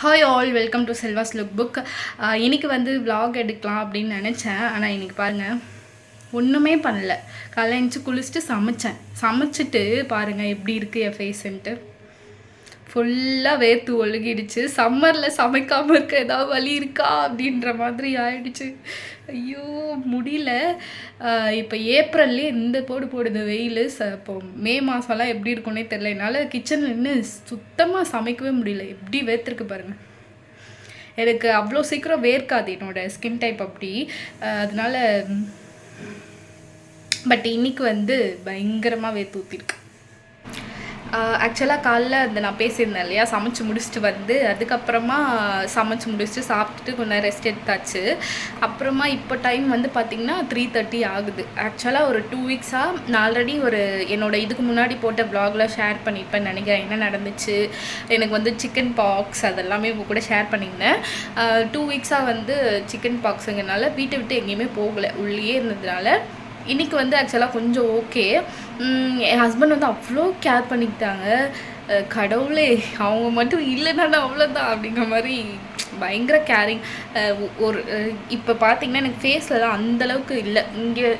Hi all, welcome to Selva's look book. இன்றைக்கி வந்து vlog எடுக்கலாம் அப்படின்னு நினச்சேன். ஆனால் இன்றைக்கி பாருங்கள், ஒன்றுமே பண்ணல. காலைல எழுந்துச்சி குளிச்சுட்டு சமைச்சிட்டு பாருங்கள் எப்படி இருக்குது என் ஃபேஸுன்ட்டு. ஃபுல்லாக வேர்த்து ஒழுகிடுச்சு. சம்மரில் சமைக்காமல் இருக்க ஏதாவது வழி இருக்கா அப்படின்ற மாதிரி ஆயிடுச்சு. ஐயோ முடியல. இப்போ ஏப்ரல்லே இந்த போடுது வெயில். இப்போ மே மாதம்லாம் எப்படி இருக்குன்னே தெரில. என்னால் கிச்சனில் நின்று சுத்தமாக சமைக்கவே முடியல. எப்படி வேர்த்துருக்கு பாருங்கள். எனக்கு அவ்வளோ சீக்கிரம் வேர்க்காது, என்னோடய ஸ்கின் டைப் அப்படி. அதனால பட் இன்றைக்கி வந்து பயங்கரமாக வேர்த்து ஊற்றிருக்கு. ஆக்சுவலாக காலைல அந்த நான் பேசியிருந்தேன் இல்லையா, சமைச்சு முடிச்சுட்டு வந்து அதுக்கப்புறமா சமைச்சு முடிச்சுட்டு சாப்பிட்டுட்டு கொஞ்சம் ரெஸ்ட் எடுத்தாச்சு. அப்புறமா இப்போ டைம் வந்து பார்த்திங்கன்னா 3:30 ஆகுது. ஆக்சுவலாக ஒரு 2 வீக்ஸாக நான் ஆல்ரெடி என்னோட இதுக்கு முன்னாடி போட்ட வ்ளாகில் ஷேர் பண்ணியிருப்பேன் நினைக்கிறேன், என்ன நடந்துச்சு. எனக்கு வந்து சிக்கன் பாக்ஸ் அதெல்லாமே உங்கள் கூட ஷேர் பண்ணியிருந்தேன். 2 வீக்ஸாக வந்து சிக்கன் பாக்ஸுங்கிறனால வீட்டை விட்டு எங்கேயுமே போகலை, உள்ளேயே இருந்ததுனால. இன்றைக்கி வந்து ஆக்சுவலாக கொஞ்சம் ஓகே. என் ஹஸ்பண்ட் வந்து அவ்வளோ கேர் பண்ணிக்கிட்டாங்க. கடவுளே, அவங்க மட்டும் இல்லைன்னா அவ்வளோதான் அப்படிங்கிற மாதிரி பயங்கர கேரிங். இப்போ பார்த்திங்கன்னா எனக்கு ஃபேஸ்லலாம் அந்தளவுக்கு இல்லை.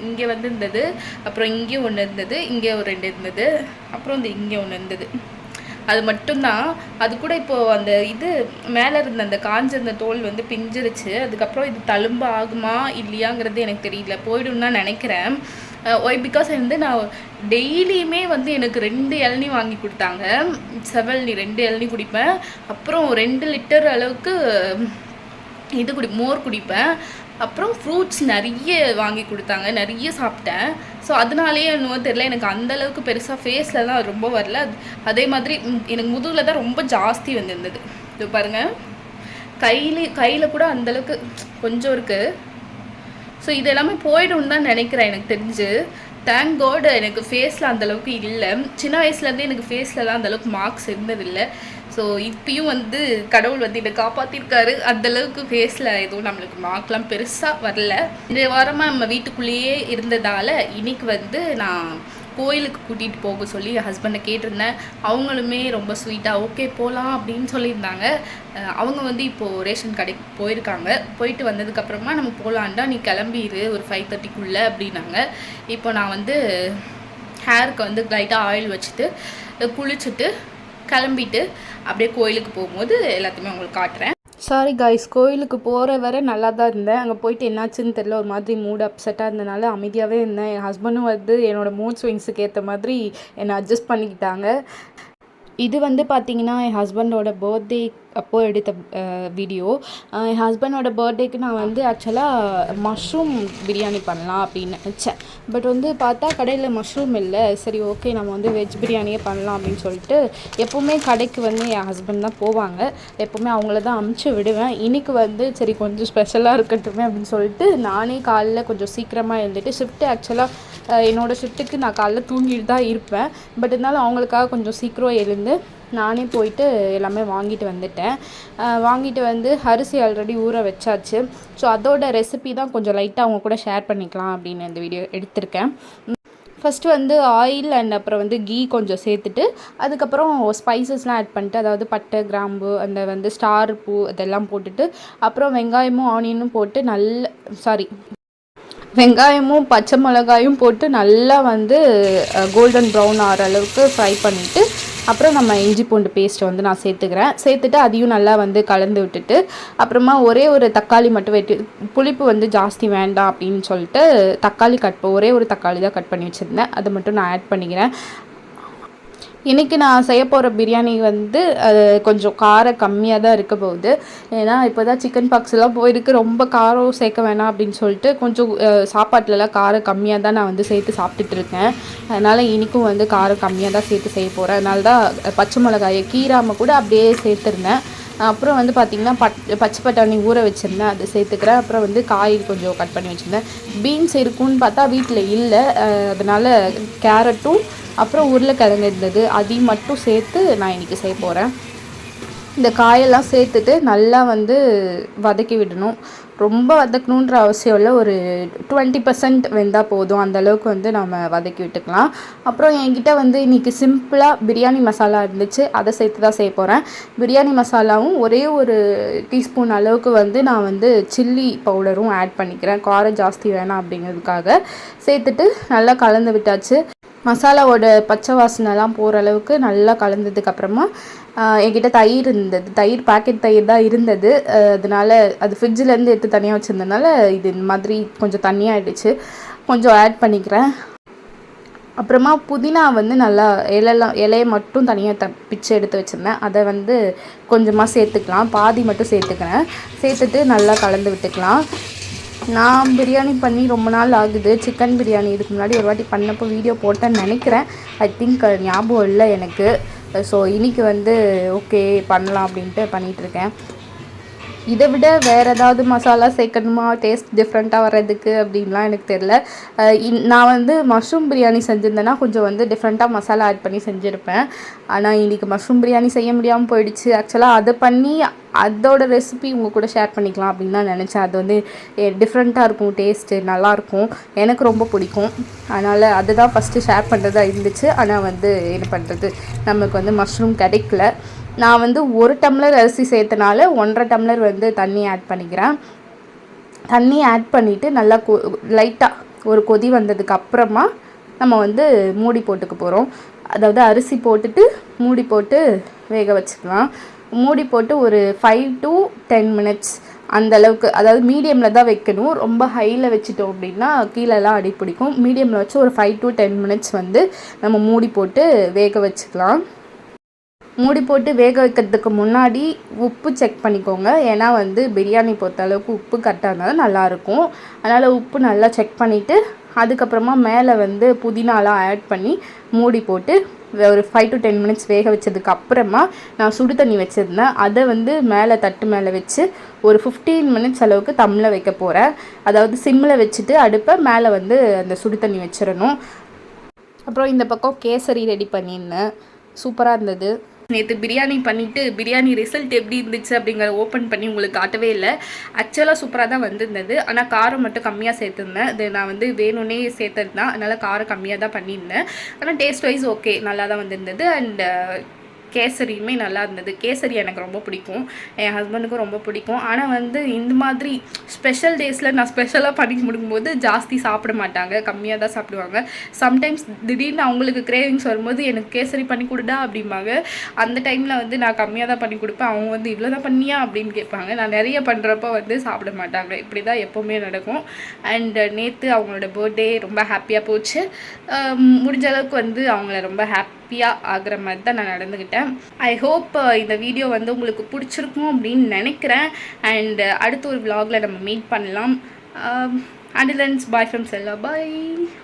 இங்கே வந்து இருந்தது, அப்புறம் இங்கேயும் ஒன்று இருந்தது, இங்கே ஒரு 2 இருந்தது, அப்புறம் இங்கே ஒன்று இருந்தது. அது மட்டும்தான். அது கூட இப்போது அந்த இது மேலே இருந்த அந்த காஞ்சிருந்த தோல் வந்து பிஞ்சிருச்சு. அதுக்கப்புறம் இது தழும்ப ஆகுமா இல்லையாங்கிறது எனக்கு தெரியல. போய்டுன்னு தான் நினைக்கிறேன். ஒய் பிகாஸ் வந்து நான் டெய்லியுமே வந்து எனக்கு 2 இளநீ வாங்கி கொடுத்தாங்க. செவல்னி 2 இளநீ குடிப்பேன். அப்புறம் 2 லிட்டர் அளவுக்கு மோர் குடிப்பேன். அப்புறம் ஃப்ரூட்ஸ் நிறைய வாங்கி கொடுத்தாங்க, நிறைய சாப்பிட்டேன். ஸோ அதனாலேயே என்னவோ தெரியல, எனக்கு அந்தளவுக்கு பெருசாக ஃபேஸ்லலாம் ரொம்ப வரல. அதே மாதிரி எனக்கு முதுகில் தான் ரொம்ப ஜாஸ்தி வந்துருந்தது. இது பாருங்கள், கையில் கூட அந்தளவுக்கு கொஞ்சம் இருக்குது. ஸோ இது எல்லாமே போய்டும் தான் நினைக்கிறேன் எனக்கு தெரிஞ்சு. தேங்க் காட் எனக்கு ஃபேஸில் அந்தளவுக்கு இல்லை. சின்ன வயசுலேருந்தே எனக்கு ஃபேஸ்லலாம் அந்தளவுக்கு மார்க்ஸ் இருந்ததில்லை. ஸோ இப்பயும் வந்து கடவுள் வந்து இதை காப்பாற்றிருக்காரு. அந்தளவுக்கு ஃபேஸில் எதுவும் நம்மளுக்கு மார்க்லாம் பெருசாக வரல. இந்த வாரமாக நம்ம வீட்டுக்குள்ளேயே இருந்ததால் இன்றைக்கி வந்து நான் கோயிலுக்கு கூட்டிகிட்டு போக சொல்லி என் ஹஸ்பண்டை கேட்டிருந்தேன். அவங்களுமே ரொம்ப ஸ்வீட்டாக ஓகே போகலாம் அப்படின்னு சொல்லியிருந்தாங்க. அவங்க வந்து இப்போது ரேஷன் கடைக்கு போயிருக்காங்க. போயிட்டு வந்ததுக்கப்புறமா நம்ம போகலான்டா, நீ கிளம்பிடு ஒரு 5:30க்குள்ளே அப்படின்னாங்க. இப்போ நான் வந்து ஹேருக்கு வந்து லைட்டாக ஆயில் வச்சுட்டு குளிச்சுட்டு கிளம்பிட்டு அப்படியே கோயிலுக்கு போகும்போது எல்லாத்தையுமே உங்களுக்கு காட்டுறேன். சாரி காய்ஸ், கோயிலுக்கு போகிற வரை நல்லா தான் இருந்தேன். அங்கே போயிட்டு என்னாச்சுன்னு தெரியல, ஒரு மாதிரி மூட் அப்செட்டாக இருந்தனால அமைதியாகவே இருந்தேன். என் ஹஸ்பண்டும் வந்து என்னோடய மூட் ஸ்விங்ஸுக்கு ஏற்ற மாதிரி என்னை அட்ஜஸ்ட் பண்ணிக்கிட்டாங்க. இது வந்து பார்த்திங்கன்னா என் ஹஸ்பண்டோட பர்த்டே அப்போது எடுத்த வீடியோ. என் ஹஸ்பண்டோட பர்த்டேக்கு நான் வந்து ஆக்சுவலாக மஷ்ரூம் பிரியாணி பண்ணலாம் அப்படின்னு நினச்சேன். பட் வந்து பார்த்தா கடையில் மஷ்ரூம் இல்லை. சரி ஓகே, நம்ம வந்து வெஜ் பிரியாணியே பண்ணலாம் அப்படின்னு சொல்லிட்டு எப்போவுமே கடைக்கு வந்து என் ஹஸ்பண்ட் தான் போவாங்க. எப்போவுமே அவங்கள தான் அமுச்சு விடுவேன். இன்றைக்கி வந்து சரி கொஞ்சம் ஸ்பெஷலாக இருக்கட்டுமே அப்படின்னு சொல்லிட்டு நானே காலைல கொஞ்சம் சீக்கிரமாக எழுந்துட்டு, ஷிஃப்ட்டு ஆக்சுவலாக என்னோடய ஷிஃப்ட்டுக்கு நான் காலைல தூங்கிட்டு தான் இருப்பேன். பட் இருந்தாலும் அவங்களுக்காக கொஞ்சம் சீக்கிரம் எழுந்து நானே போயிட்டு எல்லாமே வாங்கிட்டு வந்துட்டேன். வாங்கிட்டு வந்து அரிசி ஆல்ரெடி ஊற வச்சாச்சு. ஸோ அதோட ரெசிபி தான் கொஞ்சம் லைட்டாக அவங்க கூட ஷேர் பண்ணிக்கலாம் அப்படின்னு இந்த வீடியோ எடுத்திருக்கேன். ஃபஸ்ட்டு வந்து ஆயில் அண்ட் அப்புறம் வந்து கீ கொஞ்சம் சேர்த்துட்டு அதுக்கப்புறம் ஸ்பைசஸ்லாம் ஆட் பண்ணிட்டு, அதாவது பட்டை, கிராம்பு, அந்த வந்து ஸ்டார் பூ இதெல்லாம் போட்டுட்டு அப்புறம் வெங்காயமும் ஆனியனும் போட்டு வெங்காயமும் பச்சை மிளகாயும் போட்டு நல்லா வந்து கோல்டன் ப்ரௌன் ஆகிற அளவுக்கு ஃப்ரை பண்ணிவிட்டு அப்புறம் நம்ம இஞ்சி பூண்டு பேஸ்ட்டை வந்து நான் சேர்த்துட்டு அதையும் நல்லா வந்து கலந்து விட்டுட்டு அப்புறமா ஒரே ஒரு தக்காளி மட்டும் வெட்டி, புளிப்பு வந்து ஜாஸ்தி வேண்டாம் அப்படின்னு சொல்லிட்டு ஒரே ஒரு தக்காளி தான் கட் பண்ணி வச்சுருந்தேன், அதை மட்டும் நான் ஆட் பண்ணிக்கிறேன். இன்றைக்கி நான் செய்ய போகிற பிரியாணி வந்து அது கொஞ்சம் காரம் கம்மியாக தான் இருக்க போகுது. ஏன்னா இப்போ தான் சிக்கன் பாக்ஸ்லாம் போயிருக்கு, ரொம்ப காரம் சேர்க்க வேணாம் அப்படின்னு சொல்லிட்டு கொஞ்சம் சாப்பாட்டிலலாம் காரம் கம்மியாக தான் நான் வந்து சேர்த்து சாப்பிட்டுட்டு இருக்கேன். அதனால் இன்றைக்கும் வந்து காரம் கம்மியாக தான் சேர்த்து செய்ய போகிறேன். அதனால தான் பச்சை மிளகாயை கீராமல் கூட அப்படியே சேர்த்துருந்தேன். அப்புறம் வந்து பார்த்திங்கன்னா பச்சை பட்டாணி ஊற வச்சுருந்தேன், அதை சேர்த்துக்கிறேன். அப்புறம் வந்து காய் கொஞ்சம் கட் பண்ணி வச்சுருந்தேன். பீன்ஸ் இருக்குன்னு பார்த்தா வீட்டில் இல்லை. அதனால் கேரட்டும் அப்புறம் உருளைக்கிழங்கு இருந்தது, அதையும் மட்டும் சேர்த்து நான் இன்றைக்கி செய்ய போகிறேன். இந்த காயெல்லாம் சேர்த்துட்டு நல்லா வந்து வதக்கி விடணும். ரொம்ப வதக்கணுன்ற அவசியம் இல்லை, ஒரு 20% வெந்தால் போதும். அந்தளவுக்கு வந்து நம்ம வதக்கி விட்டுக்கலாம். அப்புறம் என்கிட்ட வந்து இன்றைக்கி சிம்பிளாக பிரியாணி மசாலா இருந்துச்சு, அதை சேர்த்து தான் செய்ய போகிறேன். பிரியாணி மசாலாவும் ஒரே ஒரு டீஸ்பூன் அளவுக்கு வந்து நான் வந்து சில்லி பவுடரும் ஆட் பண்ணிக்கிறேன், காரம் ஜாஸ்தி வேணாம் அப்படிங்கிறதுக்காக. சேர்த்துட்டு நல்லா கலந்து விட்டாச்சு. மசாலாவோட பச்சை வாசனைலாம் போகிற அளவுக்கு நல்லா கலந்ததுக்கப்புறமா என்கிட்ட தயிர் இருந்தது, தயிர் பாக்கெட் தயிர் தான் இருந்தது. அதனால் அது ஃப்ரிட்ஜிலேருந்து எடுத்து தனியாக வச்சுருந்ததுனால இது இந்த மாதிரி கொஞ்சம் தண்ணியாகிடுச்சு, கொஞ்சம் ஆட் பண்ணிக்கிறேன். அப்புறமா புதினா வந்து நல்லா இலையை மட்டும் தனியாக பிச்சு எடுத்து வச்சுருந்தேன், அதை வந்து கொஞ்சமாக சேர்த்துக்கலாம், பாதி மட்டும் சேர்த்துக்கிறேன். சேர்த்துட்டு நல்லா கலந்து விட்டுக்கலாம். நான் பிரியாணி பண்ணி ரொம்ப நாள் ஆகுது, சிக்கன் பிரியாணி. இதுக்கு முன்னாடி ஒரு வாட்டி பண்ணப்போ வீடியோ போட்டேன்னு நினைக்கிறேன், ஐ திங்க் ஞாபகம் இல்லை எனக்கு. ஸோ இன்றைக்கி வந்து ஓகே பண்ணலாம் அப்படின்ட்டு பண்ணிகிட்ருக்கேன். இதை விட வேறு ஏதாவது மசாலா சேர்க்கணுமா டேஸ்ட் டிஃப்ரெண்ட்டாக வர்றதுக்கு அப்படின்லாம் எனக்கு தெரில. நான் வந்து மஷ்ரூம் பிரியாணி செஞ்சுருந்தேன்னா கொஞ்சம் வந்து டிஃப்ரெண்ட்டாக மசாலா ஆட் பண்ணி செஞ்சுருப்பேன். ஆனால் இன்றைக்கி மஷ்ரூம் பிரியாணி செய்ய முடியாமல் போயிடுச்சு. ஆக்சுவலாக அதை பண்ணி அதோட ரெசிபி உங்கள் கூட ஷேர் பண்ணிக்கலாம் அப்படின்னு தான் நினச்சேன். அது வந்து டிஃப்ரெண்ட்டாக இருக்கும், டேஸ்ட்டு நல்லாயிருக்கும், எனக்கு ரொம்ப பிடிக்கும். அதனால் அதுதான் ஃபஸ்ட்டு ஷேர் பண்ணுறதா இருந்துச்சு. ஆனால் வந்து என்ன பண்ணுறது, நமக்கு வந்து மஷ்ரூம் கிடைக்கல. நான் வந்து 1 டம்ளர் அரிசி சேர்த்தனால 1.5 டம்ளர் வந்து தண்ணி ஆட் பண்ணிக்கிறேன். தண்ணி ஆட் பண்ணிவிட்டு நல்லா லைட்டாக ஒரு கொதி வந்ததுக்கு அப்புறமா நம்ம வந்து மூடி போட்டுக்க போகிறோம். அதாவது அரிசி போட்டுட்டு மூடி போட்டு வேக வச்சுக்கலாம். மூடி போட்டு ஒரு 5 to 10 மினிட்ஸ் அந்தளவுக்கு, அதாவது மீடியமில் தான் வைக்கணும். ரொம்ப ஹையில் வச்சுட்டோம் அப்படின்னா கீழெல்லாம் அடி பிடிக்கும். மீடியமில் வச்சு ஒரு 5 to 10 மினிட்ஸ் வந்து நம்ம மூடி போட்டு வேக வச்சுக்கலாம். மூடி போட்டு வேக வைக்கிறதுக்கு முன்னாடி உப்பு செக் பண்ணிக்கோங்க. ஏன்னா வந்து பிரியாணி பொறுத்த அளவுக்கு உப்பு கரெக்டாக இருந்தாலும் நல்லாயிருக்கும். அதனால் உப்பு நல்லா செக் பண்ணிவிட்டு அதுக்கப்புறமா மேலே வந்து புதினாலாம் ஆட் பண்ணி மூடி போட்டு ஒரு 5 to 10 மினிட்ஸ் வேக வச்சதுக்கு அப்புறமா நான் சுடு தண்ணி வச்சுருந்தேன், அதை வந்து மேலே தட்டு மேலே வச்சு ஒரு 15 மினிட்ஸ் அளவுக்கு தம்மில் வைக்க போகிறேன். அதாவது சிம்மில் வச்சுட்டு அடுப்பை மேலே வந்து அந்த சுடு தண்ணி வச்சிடணும். அப்புறம் இந்த பக்கம் கேசரி ரெடி பண்ணியிருந்தேன், சூப்பராக இருந்தது. நேற்று பிரியாணி பண்ணிவிட்டு பிரியாணி ரிசல்ட் எப்படி இருந்துச்சு அப்படிங்கிறத ஓப்பன் பண்ணி உங்களுக்கு காட்டவே இல்லை. ஆக்சுவலாக சூப்பராக தான் வந்திருந்தது, ஆனால் காரம் மட்டும் கம்மியாக சேர்த்துருந்தேன். இது நான் வந்து வேணும்னே சேர்த்தது தான், அதனால் காரம் கம்மியாக தான் பண்ணியிருந்தேன். ஆனால் டேஸ்ட் வைஸ் ஓகே, நல்லா தான் வந்திருந்தது. அண்ட் கேசரியுமே நல்லா இருந்தது. கேசரி எனக்கு ரொம்ப பிடிக்கும், என் ஹஸ்பண்டுக்கும் ரொம்ப பிடிக்கும். ஆனால் வந்து இந்த மாதிரி ஸ்பெஷல் டேஸில் நான் ஸ்பெஷலாக பண்ணி முடிக்கும்போது ஜாஸ்தி சாப்பிட மாட்டாங்க, கம்மியாக தான் சாப்பிடுவாங்க. சம்டைம்ஸ் திடீர்னு அவங்களுக்கு கிரேவிங்ஸ் வரும்போது எனக்கு கேசரி பண்ணி கொடுடா அப்படிம்பாங்க. அந்த டைமில் வந்து நான் கம்மியாக தான் பண்ணி கொடுப்பேன். அவங்க வந்து இவ்வளோ தான் பண்ணியா அப்படின்னு கேட்பாங்க. நான் நிறைய பண்ணுறப்போ வந்து சாப்பிட மாட்டாங்க. இப்படி தான் எப்போவுமே நடக்கும். அண்ட் நேற்று அவங்களோட பர்த்டே ரொம்ப ஹாப்பியாக போச்சு. முடிஞ்ச அளவுக்கு வந்து அவங்கள ரொம்ப ஹாப்பியாக ஆகிற மாதிரி தான் நான் நடந்துக்கிட்டேன். ஐ ஹோப் இந்த வீடியோ வந்து உங்களுக்கு பிடிச்சிருக்கும் அப்படின்னு நினைக்கிறேன். அண்ட் அடுத்த ஒரு vlogல நம்ம மீட் பண்ணலாம். Until then, bye from Sella. Bye.